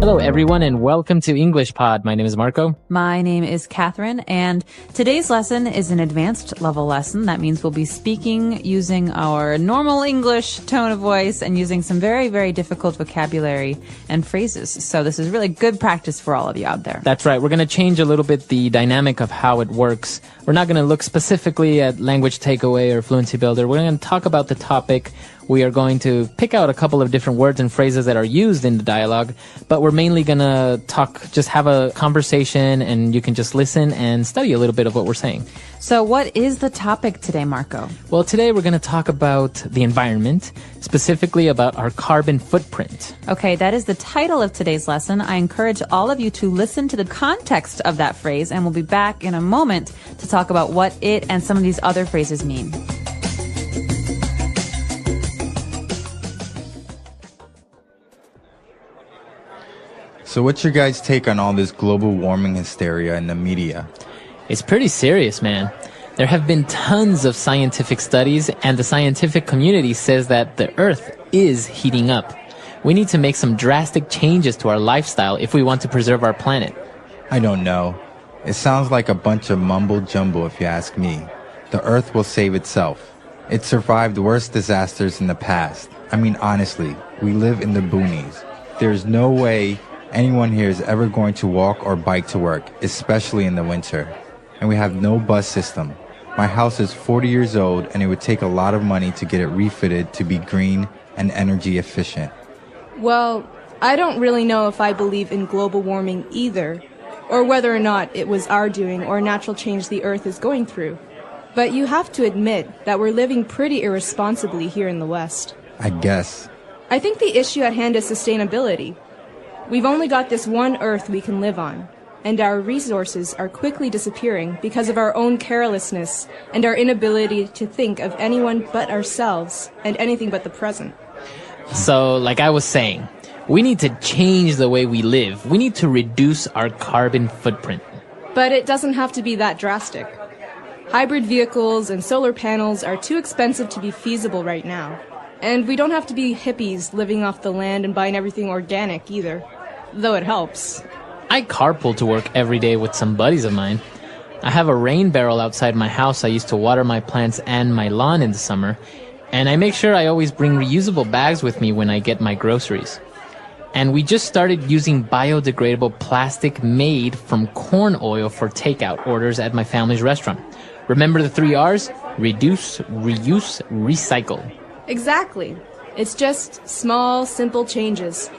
Hello, everyone, and welcome to English Pod. My name is Marco. My name is Catherine, and today's lesson is an advanced level lesson. That means we'll be speaking using our normal English tone of voice and using some very, very difficult vocabulary and phrases. So this is really good practice for all of you out there. That's right. We're going to change a little bit the dynamic of how it works. We're not going to look specifically at language takeaway or fluency builder. We're going to talk about the topic. We are going to pick out a couple of different words and phrases that are used in the dialogue, but we're mainly going to just have a conversation, and you can just listen and study a little bit of what we're saying. So what is the topic today, Marco? Well, today we're going to talk about the environment, specifically about our carbon footprint. Okay, that is the title of today's lesson. I encourage all of you to listen to the context of that phrase, and we'll be back in a moment to talk about what it and some of these other phrases mean. So what's your guys' take on all this global warming hysteria in the media? It's pretty serious, man. There have been tons of scientific studies, and the scientific community says that the Earth is heating up. We need to make some drastic changes to our lifestyle if we want to preserve our planet. I don't know. It sounds like a bunch of mumbo-jumbo if you ask me. The Earth will save itself. It survived worse disasters in the past. I mean, honestly, we live in the boonies. There's no way anyone here is ever going to walk or bike to work, especially in the winter. And we have no bus system. My house is 40 years old, and it would take a lot of money to get it refitted to be green and energy efficient. Well, I don't really know if I believe in global warming either, or whether or not it was our doing or natural change the Earth is going through. But you have to admit that we're living pretty irresponsibly here in the West. I guess. I think the issue at hand is sustainability. We've only got this one Earth we can live on, and our resources are quickly disappearing because of our own carelessness and our inability to think of anyone but ourselves and anything but the present. So, like I was saying, we need to change the way we live. We need to reduce our carbon footprint. But it doesn't have to be that drastic. Hybrid vehicles and solar panels are too expensive to be feasible right now. And we don't have to be hippies living off the land and buying everything organic either, though it helps. I carpool to work every day with some buddies of mine. I have a rain barrel outside my house I use to water my plants and my lawn in the summer, and I make sure I always bring reusable bags with me when I get my groceries. And we just started using biodegradable plastic made from corn oil for takeout orders at my family's restaurant. Remember the 3 R's? Reduce, reuse, recycle. Exactly. It's just small, simple changes,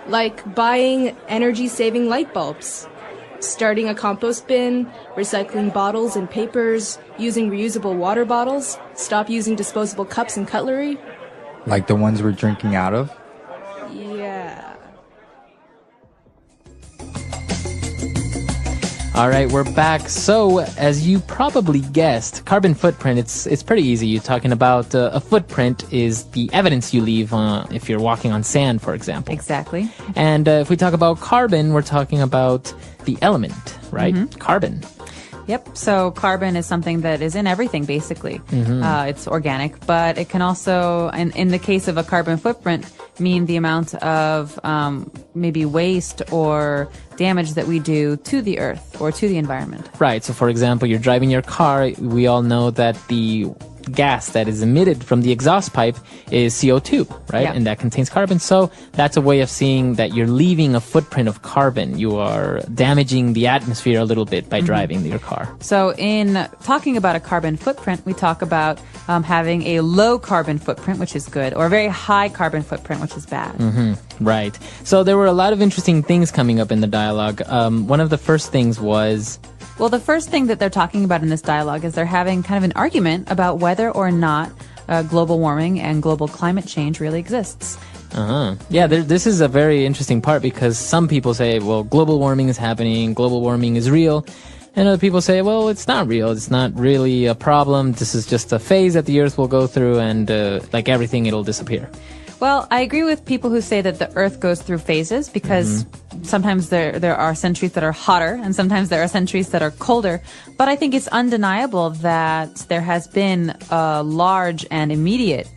like buying energy-saving light bulbs, starting a compost bin, recycling bottles and papers, using reusable water bottles, stop using disposable cups and cutlery. Like the ones we're drinking out of? Yeah. All right, we're back. So, as you probably guessed, carbon footprint, it's pretty easy. You're talking about a footprint is the evidence you leave if you're walking on sand, for example. Exactly. And if we talk about carbon, we're talking about the element, right? Mm-hmm. Carbon. Yep. So carbon is something that is in everything, basically. Mm-hmm. It's organic, but it can also, in the case of a carbon footprint, mean the amount of maybe waste or damage that we do to the earth or to the environment. Right. So, for example, you're driving your car. We all know that the gas that is emitted from the exhaust pipe is CO2, right? Yeah. And that contains carbon. So that's a way of seeing that you're leaving a footprint of carbon. You are damaging the atmosphere a little bit by driving your car. So in talking about a carbon footprint, we talk about having a low carbon footprint, which is good, or a very high carbon footprint, which is bad. Mm-hmm. Right. So there were a lot of interesting things coming up in the dialogue. One of the first things was... Well, the first thing that they're talking about in this dialogue is they're having kind of an argument about whether or not global warming and global climate change really exists. Yeah, this is a very interesting part because some people say, well, global warming is happening, global warming is real. And other people say, well, it's not real. It's not really a problem. This is just a phase that the Earth will go through and like everything, it'll disappear. Well, I agree with people who say that the Earth goes through phases because sometimes there are centuries that are hotter and sometimes there are centuries that are colder. But I think it's undeniable that there has been a large and immediate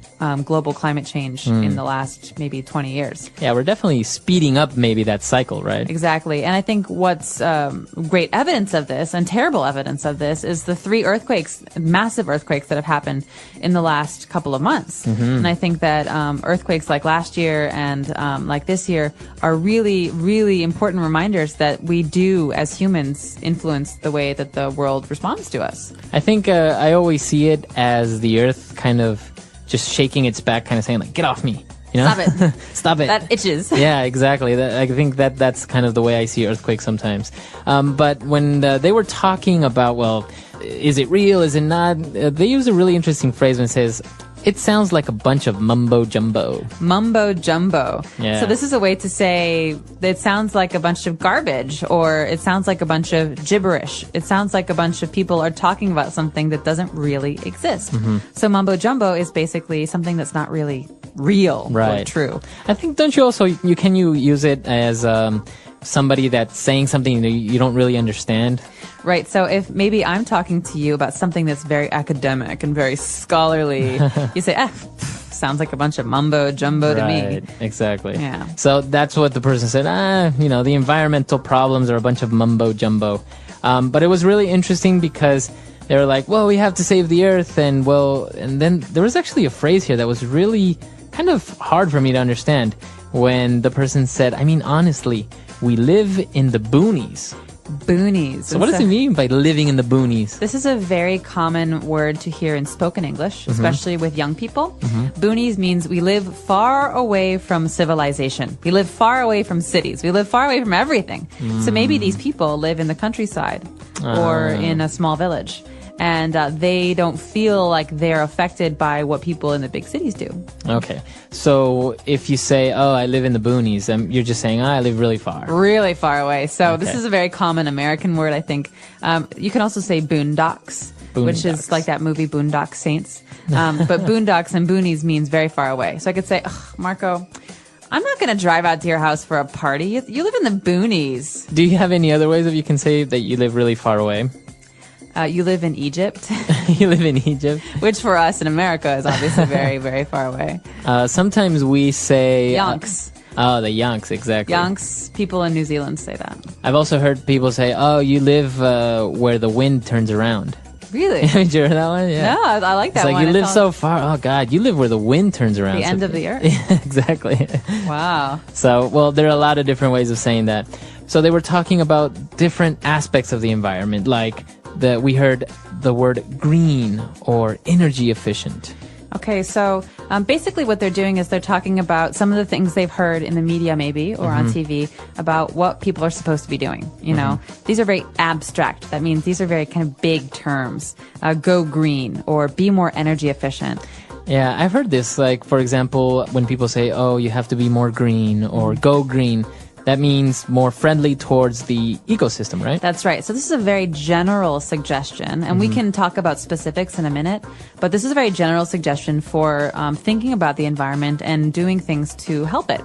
global climate change in the last maybe 20 years. Yeah, we're definitely speeding up maybe that cycle, right? Exactly. And I think what's great evidence of this and terrible evidence of this is the 3 earthquakes, massive earthquakes that have happened in the last couple of months. And I think that earthquakes like last year and like this year are really, really important reminders that we do, as humans, influence the way that the world responds to us. I think I always see it as the earth kind of just shaking its back, kind of saying like, get off me. You know? Stop it. Stop it. That itches. Yeah, exactly. I think that's kind of the way I see earthquakes sometimes. But when they were talking about, well, is it real? Is it not? They use a really interesting phrase when it says, it sounds like a bunch of mumbo jumbo. Mumbo jumbo. Yeah. So this is a way to say that it sounds like a bunch of garbage, or it sounds like a bunch of gibberish. It sounds like a bunch of people are talking about something that doesn't really exist. So mumbo jumbo is basically something that's not really real or true. I think, don't you also, can you use it as somebody that's saying something that you don't really understand? Right. So if maybe I'm talking to you about something that's very academic and very scholarly, you say, sounds like a bunch of mumbo jumbo to me. Exactly. Yeah. So that's what the person said. The environmental problems are a bunch of mumbo jumbo. But it was really interesting because they were like, well, we have to save the earth. And then there was actually a phrase here that was really kind of hard for me to understand when the person said, I mean, honestly, we live in the boonies. Boonies. So what does it mean by living in the boonies? This is a very common word to hear in spoken English, especially with young people. Boonies means we live far away from civilization. We live far away from cities. We live far away from everything. So maybe these people live in the countryside or in a small village. And they don't feel like they're affected by what people in the big cities do. Okay. So if you say, oh, I live in the boonies, you're just saying, I live really far. Really far away. So this is a very common American word, I think. You can also say boondocks, which is like that movie Boondock Saints. But boondocks and boonies means very far away. So I could say, Marco, I'm not going to drive out to your house for a party. You live in the boonies. Do you have any other ways that you can say that you live really far away? You live in Egypt. You live in Egypt. Which for us in America is obviously very, very far away. Sometimes we say... Yonks. The Yonks, exactly. Yonks, people in New Zealand say that. I've also heard people say, oh, you live where the wind turns around. Really? Did you hear that one? Yeah. No, I like that one. It's like, one. you live so far. Oh, God, you live where the wind turns around. The end of the earth. Exactly. Wow. So, well, there are a lot of different ways of saying that. So they were talking about different aspects of the environment, like we heard the word green or energy efficient. Okay, so basically what they're doing is they're talking about some of the things they've heard in the media maybe or on TV about what people are supposed to be doing. You know, these are very abstract. That means these are very kind of big terms. Go green or be more energy efficient. Yeah, I've heard this. Like, for example, when people say, oh, you have to be more green or go green, that means more friendly towards the ecosystem, right? That's right. So this is a very general suggestion, and we can talk about specifics in a minute, but this is a very general suggestion for thinking about the environment and doing things to help it.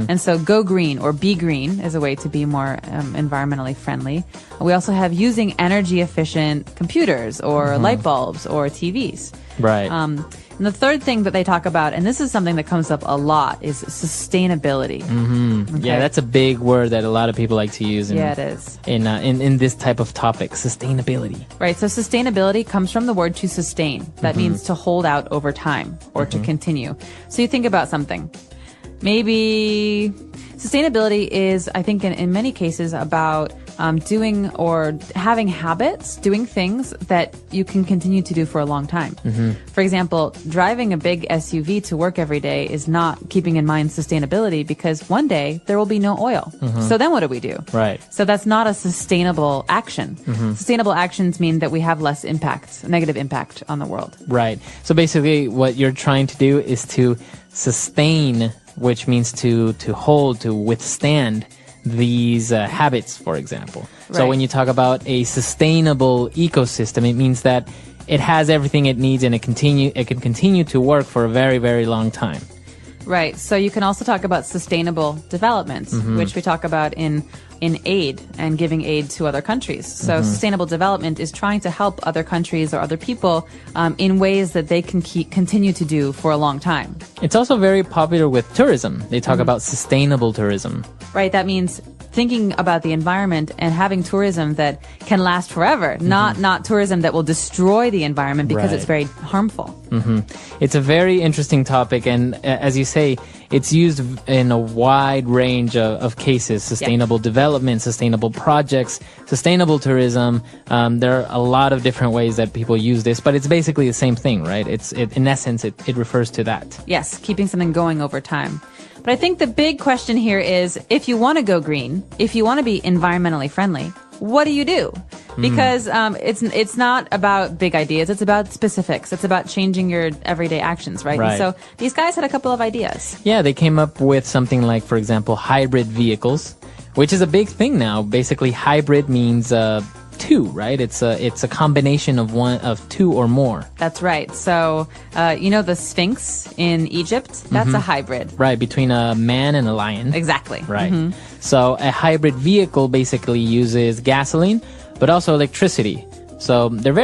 And so go green or be green is a way to be more environmentally friendly. We also have using energy efficient computers or light bulbs or TVs. Right. And the third thing that they talk about, and this is something that comes up a lot, is sustainability. Okay? Yeah, that's a big word that a lot of people like to use. Yeah, it is. In this type of topic, sustainability. Right. So sustainability comes from the word to sustain. That means to hold out over time or to continue. So you think about something. Maybe sustainability is, I think, in many cases about doing or having habits, doing things that you can continue to do for a long time. For example, driving a big SUV to work every day is not keeping in mind sustainability because one day there will be no oil. So then what do we do? Right. So that's not a sustainable action. Sustainable actions mean that we have less impact, negative impact on the world. Right. So basically what you're trying to do is to sustain, which means to hold, to withstand these habits, for example. So when you talk about a sustainable ecosystem, it means that it has everything it needs and it can continue to work for a very, very long time. Right. So you can also talk about sustainable development, which we talk about in aid and giving aid to other countries. So sustainable development is trying to help other countries or other people in ways that they can continue to do for a long time. It's also very popular with tourism. They talk about sustainable tourism. Right. That means thinking about the environment and having tourism that can last forever, not tourism that will destroy the environment because it's very harmful. It's a very interesting topic, and as you say, it's used in a wide range of cases. Sustainable development, sustainable projects, sustainable tourism. There are a lot of different ways that people use this, but it's basically the same thing, right? In essence, it refers to that. Yes, keeping something going over time. But I think the big question here is, if you want to go green, if you want to be environmentally friendly, what do you do? Because it's not about big ideas. It's about specifics. It's about changing your everyday actions, right? And so these guys had a couple of ideas. Yeah, they came up with something like, for example, hybrid vehicles, which is a big thing now. Basically, hybrid means two, right? It's a combination of two or more. That's right. So, the Sphinx in Egypt, that's a hybrid. Right, between a man and a lion. Exactly. Right. So a hybrid vehicle basically uses gasoline, but also electricity. So they're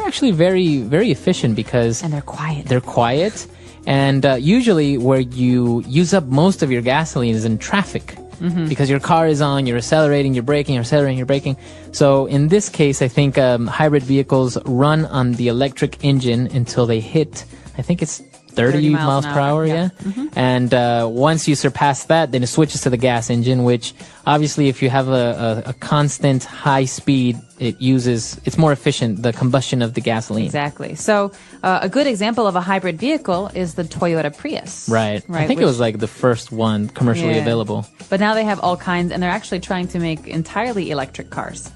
actually very efficient because... And they're quiet. They're quiet. And usually where you use up most of your gasoline is in traffic. Because your car is on, you're accelerating, you're braking, you're accelerating, you're braking. So in this case, I think hybrid vehicles run on the electric engine until they hit, I think it's 30 miles per hour, yeah. And once you surpass that, then it switches to the gas engine, which obviously if you have a constant high speed, it's more efficient, the combustion of the gasoline. Exactly. So a good example of a hybrid vehicle is the Toyota Prius. Right. I think it was like the first one commercially available. But now they have all kinds, and they're actually trying to make entirely electric cars.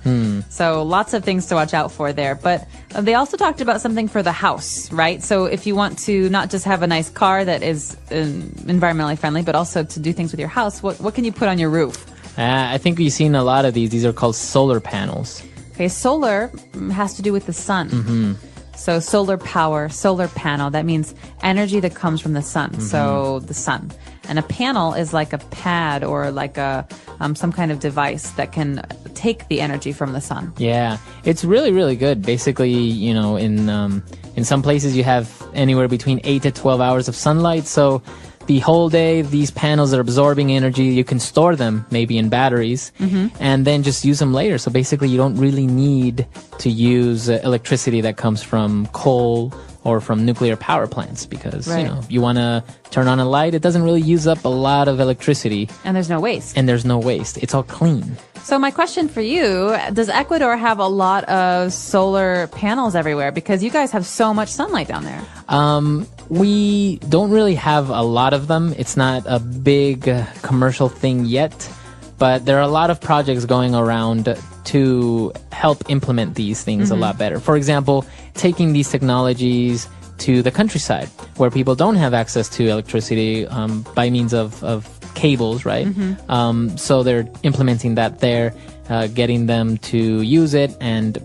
So lots of things to watch out for there. But they also talked about something for the house, right? So if you want to not just have a nice car that is environmentally friendly, but also to do things with your house, what can you put on your roof? I think we've seen a lot of these. These are called solar panels. Okay, solar has to do with the sun. So solar power, solar panel, that means energy that comes from the sun. So the sun. And a panel is like a pad or like a some kind of device that can take the energy from the sun. Yeah, it's really, really good. Basically, in some places you have anywhere between 8 to 12 hours of sunlight. So the whole day, these panels are absorbing energy. You can store them maybe in batteries and then just use them later. So basically, you don't really need to use electricity that comes from coal or from nuclear power plants because, if you want to turn on a light, it doesn't really use up a lot of electricity. And there's no waste. It's all clean. So my question for you, does Ecuador have a lot of solar panels everywhere? Because you guys have so much sunlight down there. We don't really have a lot of them. It's not a big commercial thing yet, but there are a lot of projects going around to help implement these things a lot better. For example, taking these technologies to the countryside where people don't have access to electricity by means of cables, right? So they're implementing that there, getting them to use it,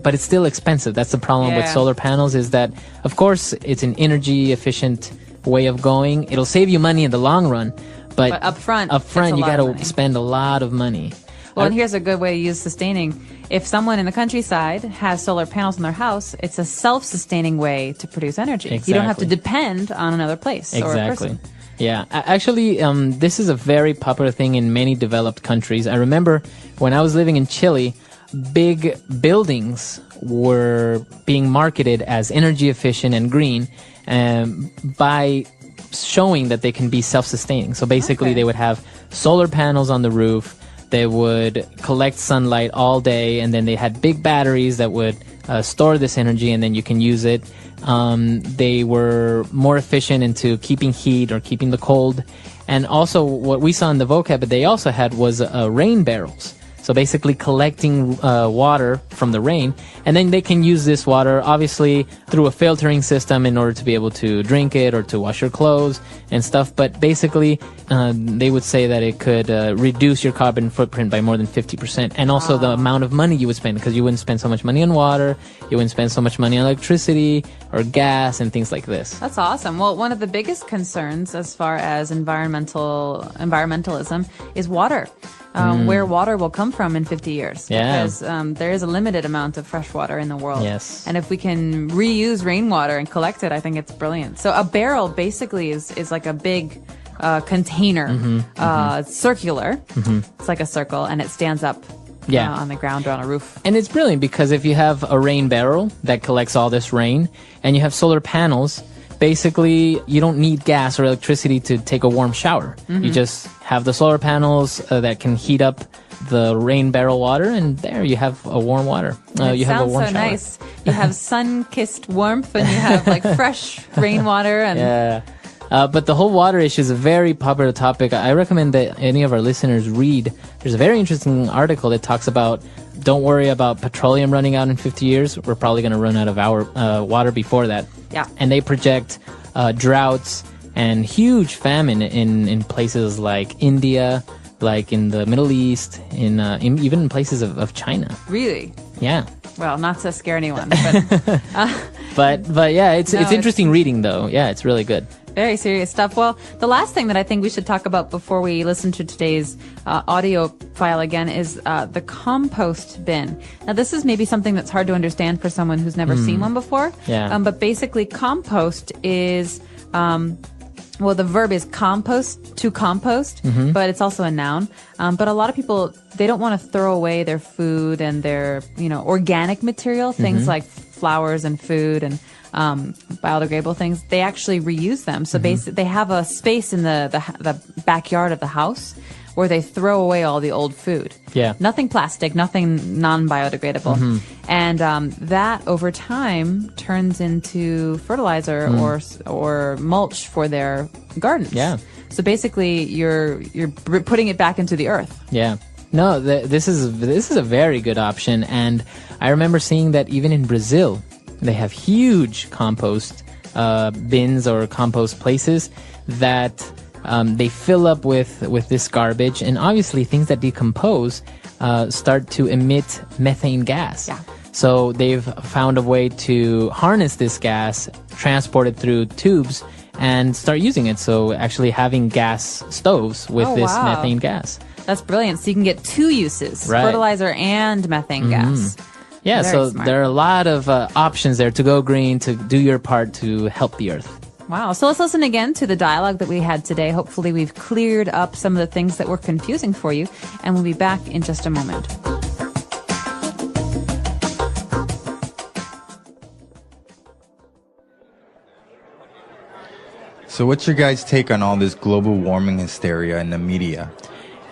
but it's still expensive. That's the problem with solar panels is that, of course, it's an energy efficient way of going. It'll save you money in the long run, but up front you got to spend a lot of money. Well, and here's a good way to use sustaining. If someone in the countryside has solar panels in their house, it's a self-sustaining way to produce energy. Exactly. You don't have to depend on another place or a person. Yeah, actually, this is a very popular thing in many developed countries. I remember when I was living in Chile, big buildings were being marketed as energy efficient and green by showing that they can be self-sustaining. So basically, they would have solar panels on the roof. They would collect sunlight all day, and then they had big batteries that would store this energy, and then you can use it. They were more efficient into keeping heat or keeping the cold. And also what we saw in the vocab that they also had was rain barrels. So basically collecting water from the rain, and then they can use this water obviously through a filtering system in order to be able to drink it or to wash your clothes and stuff. But basically, they would say that it could reduce your carbon footprint by more than 50%, and also the amount of money you would spend, because you wouldn't spend so much money on water, you wouldn't spend so much money on electricity or gas and things like this. That's awesome. Well, one of the biggest concerns as far as environmentalism is water. Where water will come from in 50 years. Yeah. Because there is a limited amount of fresh water in the world. Yes. And if we can reuse rainwater and collect it, I think it's brilliant. So a barrel basically is like a big container, circular. It's like a circle, and it stands up on the ground or on a roof. And it's brilliant because if you have a rain barrel that collects all this rain and you have solar panels, basically you don't need gas or electricity to take a warm shower. You just have the solar panels that can heat up the rain barrel water, and there you have a warm water. You have a warm so shower. Nice. You have sun-kissed warmth, and you have like fresh rainwater. And Yeah. But the whole water issue is a very popular topic. I recommend that any of our listeners read. There's a very interesting article that talks about, don't worry about petroleum running out in 50 years. We're probably going to run out of our water before that. Yeah. And they project droughts and huge famine in places like India, like in the Middle East, in even in places of China. Really? Yeah. Well, not to scare anyone, but But yeah, it's interesting reading though. Yeah, it's really good. very serious stuff. Well, the last thing that I think we should talk about before we listen to today's audio file again is the compost bin. Now, this is maybe something that's hard to understand for someone who's never seen one before. Yeah. But basically, compost is... well, the verb is to compost, but it's also a noun. But a lot of people, they don't want to throw away their food and their, organic material, things like flowers and food and biodegradable things. They actually reuse them. So basically, they have a space in the backyard of the house where they throw away all the old food. Yeah. Nothing plastic, nothing non-biodegradable. And that over time turns into fertilizer or mulch for their gardens. Yeah. So basically you're putting it back into the earth. Yeah. No, this is a very good option, and I remember seeing that even in Brazil, they have huge compost bins or compost places that they fill up with this garbage, and obviously things that decompose start to emit methane gas. Yeah. So they've found a way to harness this gas, transport it through tubes, and start using it. So actually having gas stoves with this wow. methane gas. That's brilliant. So you can get two uses, Right. fertilizer and methane gas. Yeah, Very so smart. there are a lot of options there to go green, to do your part to help the earth. Wow. So let's listen again to the dialogue that we had today. Hopefully we've cleared up some of the things that were confusing for you, and we'll be back in just a moment. So what's your guys' take on all this global warming hysteria in the media?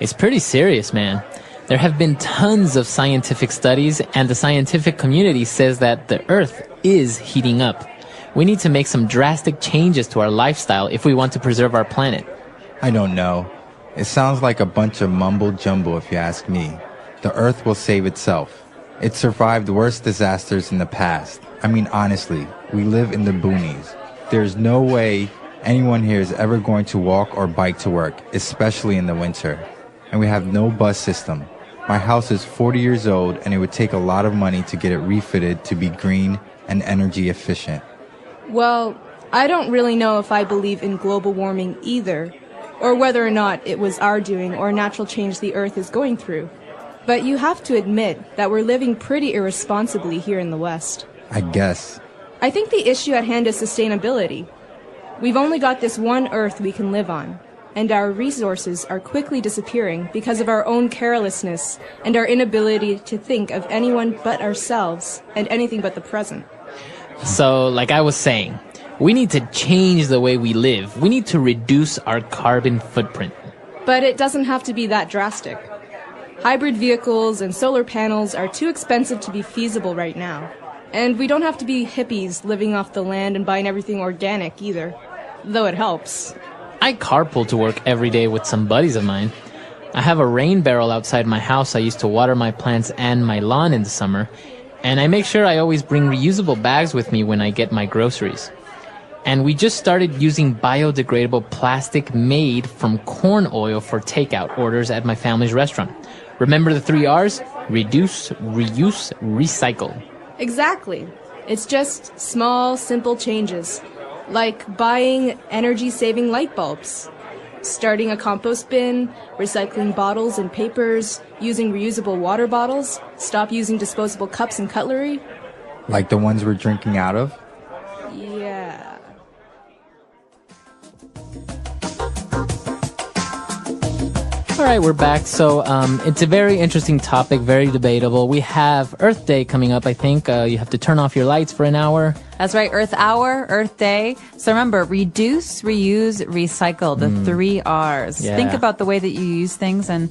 It's pretty serious, man. There have been tons of scientific studies, and the scientific community says that the Earth is heating up. We need to make some drastic changes to our lifestyle if we want to preserve our planet. I don't know. It sounds like a bunch of mumble jumble if you ask me. The Earth will save itself. It survived worse disasters in the past. I mean, honestly, we live in the boonies. There's no way anyone here is ever going to walk or bike to work, especially in the winter. And we have no bus system. My house is 40 years old, and it would take a lot of money to get it refitted to be green and energy efficient. Well, I don't really know if I believe in global warming either, or whether or not it was our doing or a natural change the Earth is going through. But you have to admit that we're living pretty irresponsibly here in the West. I guess. I think the issue at hand is sustainability. We've only got this one Earth we can live on, and our resources are quickly disappearing because of our own carelessness and our inability to think of anyone but ourselves and anything but the present. So, like I was saying, we need to change the way we live. We need to reduce our carbon footprint. But it doesn't have to be that drastic. Hybrid vehicles and solar panels are too expensive to be feasible right now. And we don't have to be hippies living off the land and buying everything organic either, though it helps. I carpool to work every day with some buddies of mine. I have a rain barrel outside my house I used to water my plants and my lawn in the summer, and I make sure I always bring reusable bags with me when I get my groceries. And we just started using biodegradable plastic made from corn oil for takeout orders at my family's restaurant. Remember the 3 R's? Reduce, reuse, recycle. Exactly. It's just small, simple changes, like buying energy-saving light bulbs, starting a compost bin, recycling bottles and papers, using reusable water bottles, stop using disposable cups and cutlery. Like the ones we're drinking out of? Yeah. All right, we're back. So it's a very interesting topic, very debatable. We have Earth Day coming up, I think. You have to turn off your lights for an hour. That's right. Earth Hour, Earth Day. So remember, reduce, reuse, recycle, the 3 R's. Yeah. Think about the way that you use things and,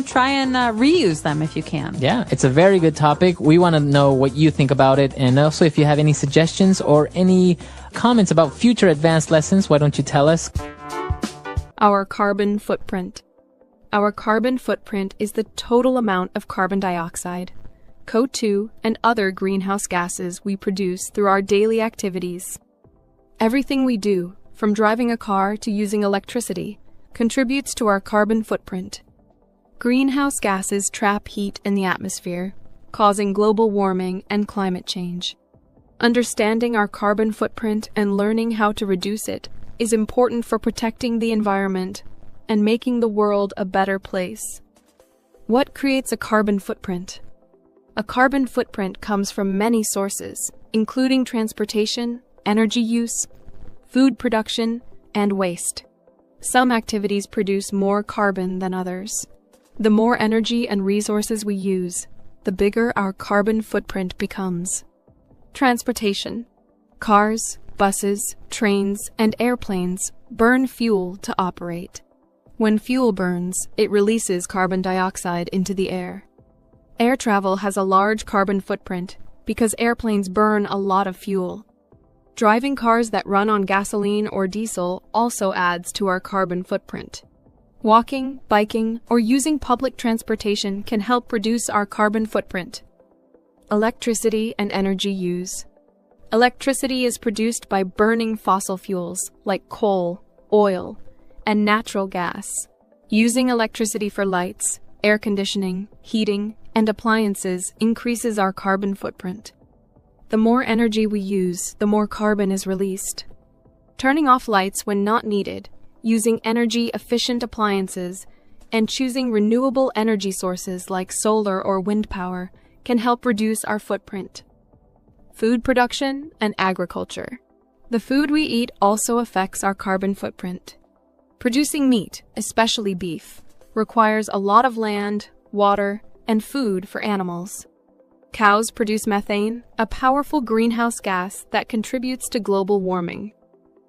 try and reuse them if you can. Yeah, it's a very good topic. We want to know what you think about it. And also, if you have any suggestions or any comments about future advanced lessons, why don't you tell us? Our carbon footprint. Our carbon footprint is the total amount of carbon dioxide, CO2, and other greenhouse gases we produce through our daily activities. Everything we do, from driving a car to using electricity, contributes to our carbon footprint. Greenhouse gases trap heat in the atmosphere, causing global warming and climate change. Understanding our carbon footprint and learning how to reduce it is important for protecting the environment and making the world a better place. What creates a carbon footprint? A carbon footprint comes from many sources, including transportation, energy use, food production, and waste. Some activities produce more carbon than others. The more energy and resources we use, the bigger our carbon footprint becomes. Transportation. Cars, buses, trains, and airplanes burn fuel to operate. When fuel burns, it releases carbon dioxide into the air. Air travel has a large carbon footprint because airplanes burn a lot of fuel. Driving cars that run on gasoline or diesel also adds to our carbon footprint. Walking, biking, or using public transportation can help reduce our carbon footprint. Electricity and energy use. Electricity is produced by burning fossil fuels like coal, oil, and natural gas. Using electricity for lights, air conditioning, heating, and appliances increases our carbon footprint. The more energy we use, the more carbon is released. Turning off lights when not needed, using energy-efficient appliances, and choosing renewable energy sources like solar or wind power can help reduce our footprint. Food production and agriculture. The food we eat also affects our carbon footprint. Producing meat, especially beef, requires a lot of land, water, and food for animals. Cows produce methane, a powerful greenhouse gas that contributes to global warming.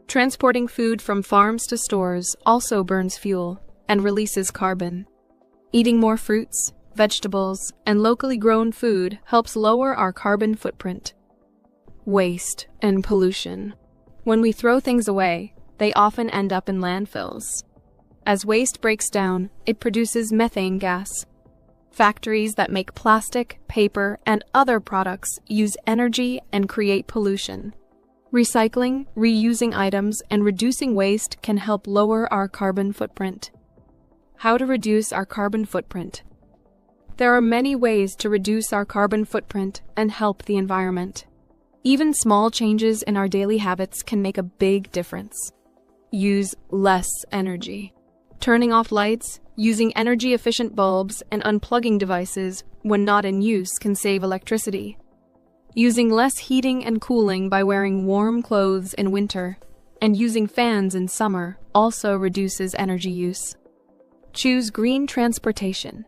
Transporting food from farms to stores also burns fuel and releases carbon. Eating more fruits, vegetables, and locally grown food helps lower our carbon footprint. Waste and pollution. When we throw things away, they often end up in landfills. As waste breaks down, it produces methane gas. Factories that make plastic, paper, and other products use energy and create pollution. Recycling, reusing items, and reducing waste can help lower our carbon footprint. How to reduce our carbon footprint? There are many ways to reduce our carbon footprint and help the environment. Even small changes in our daily habits can make a big difference. Use less energy. Turning off lights, using energy-efficient bulbs, and unplugging devices when not in use can save electricity. Using less heating and cooling by wearing warm clothes in winter, and using fans in summer also reduces energy use. Choose green transportation.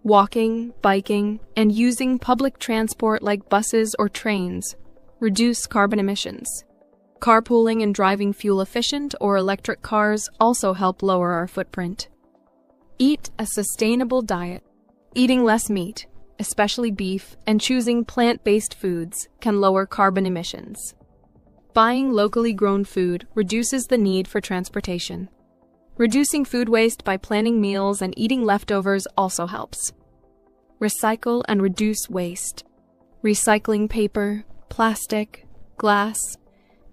Walking, biking, and using public transport like buses or trains reduce carbon emissions. Carpooling and driving fuel-efficient or electric cars also help lower our footprint. Eat a sustainable diet. Eating less meat, especially beef, and choosing plant-based foods can lower carbon emissions. Buying locally grown food reduces the need for transportation. Reducing food waste by planning meals and eating leftovers also helps. Recycle and reduce waste. Recycling paper, plastic, glass,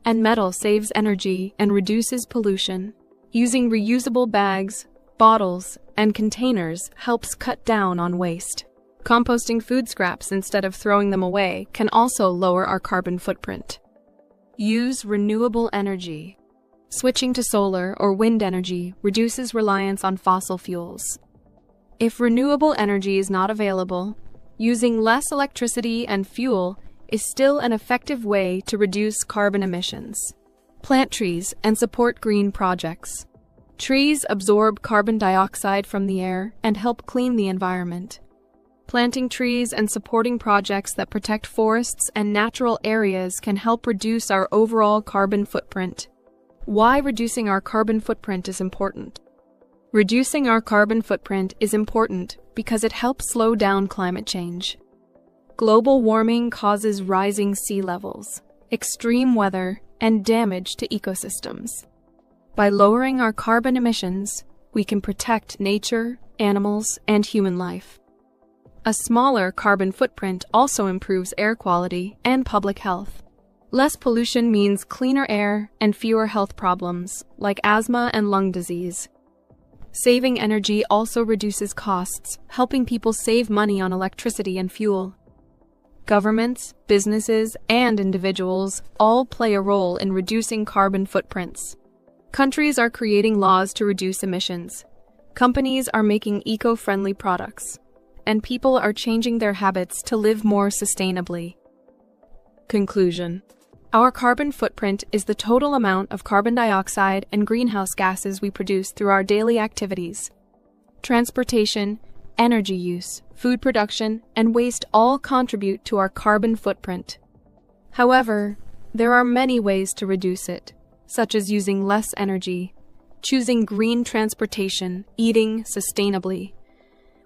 and metal saves energy and reduces pollution. Using reusable bags, bottles, and containers helps cut down on waste. Composting food scraps instead of throwing them away can also lower our carbon footprint. Use renewable energy. Switching to solar or wind energy reduces reliance on fossil fuels. If renewable energy is not available, using less electricity and fuel is still an effective way to reduce carbon emissions. Plant trees and support green projects. Trees absorb carbon dioxide from the air and help clean the environment. Planting trees and supporting projects that protect forests and natural areas can help reduce our overall carbon footprint. Why reducing our carbon footprint is important. Reducing our carbon footprint is important because it helps slow down climate change. Global warming causes rising sea levels, extreme weather, and damage to ecosystems. By lowering our carbon emissions, we can protect nature, animals, and human life. A smaller carbon footprint also improves air quality and public health. Less pollution means cleaner air and fewer health problems, like asthma and lung disease. Saving energy also reduces costs, helping people save money on electricity and fuel. Governments, businesses, and individuals all play a role in reducing carbon footprints. Countries are creating laws to reduce emissions. Companies are making eco-friendly products. And people are changing their habits to live more sustainably. Conclusion. Our carbon footprint is the total amount of carbon dioxide and greenhouse gases we produce through our daily activities. Transportation, energy use, food production, and waste all contribute to our carbon footprint. However, there are many ways to reduce it, such as using less energy, choosing green transportation, eating sustainably,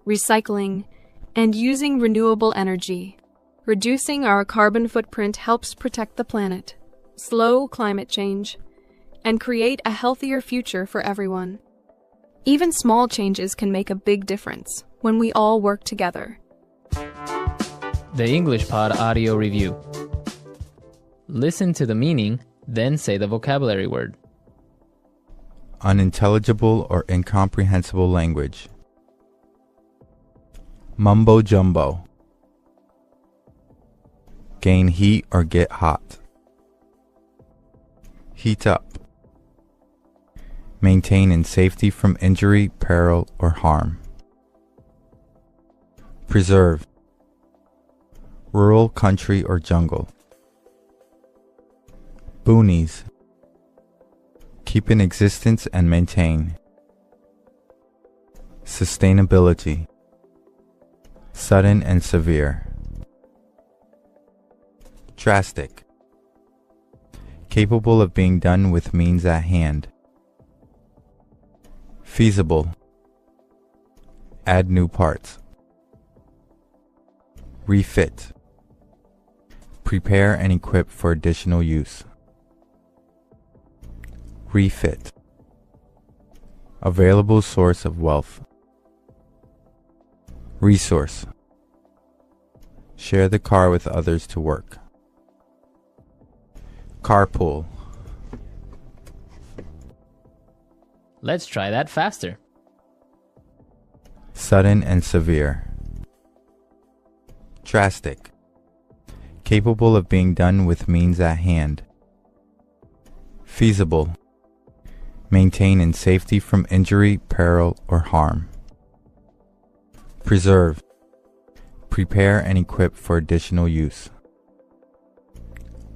recycling, and using renewable energy. Reducing our carbon footprint helps protect the planet, slow climate change, and create a healthier future for everyone. Even small changes can make a big difference when we all work together. The English Pod Audio Review. Listen to the meaning, then say the vocabulary word. Unintelligible or incomprehensible language. Mumbo jumbo. Gain heat or get hot. Heat up. Maintain in safety from injury, peril, or harm. Preserve. Rural, country, or jungle. Boonies. Keep in existence and maintain. Sustainability. Sudden and severe. Drastic. Capable of being done with means at hand. Feasible. Add new parts. Refit. Prepare and equip for additional use. Refit. Available source of wealth. Resource. Share the car with others to work. Carpool. Let's try that faster. Sudden and severe. Drastic. Capable of being done with means at hand. Feasible. Maintain in safety from injury, peril, or harm. Preserve. Prepare and equip for additional use.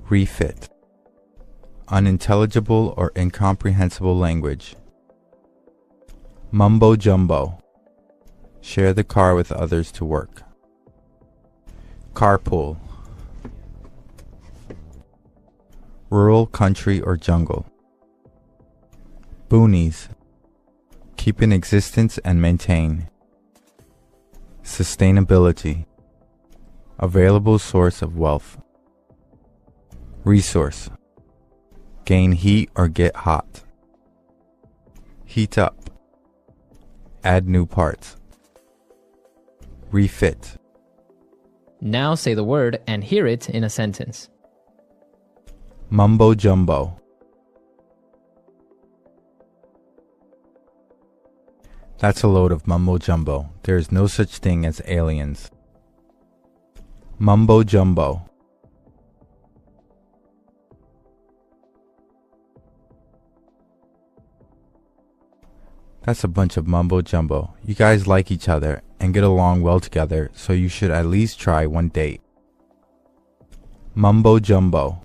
Refit. Unintelligible or incomprehensible language. Mumbo jumbo. Share the car with others to work. Carpool. Rural, country, or jungle. Boonies. Keep in existence and maintain. Sustainability. Available source of wealth. Resource. Gain heat or get hot. Heat up. Add new parts. Refit. Now say the word and hear it in a sentence. Mumbo jumbo. That's a load of mumbo jumbo. There is no such thing as aliens. Mumbo jumbo. That's a bunch of mumbo jumbo. You guys like each other and get along well together, so you should at least try one date. Mumbo jumbo.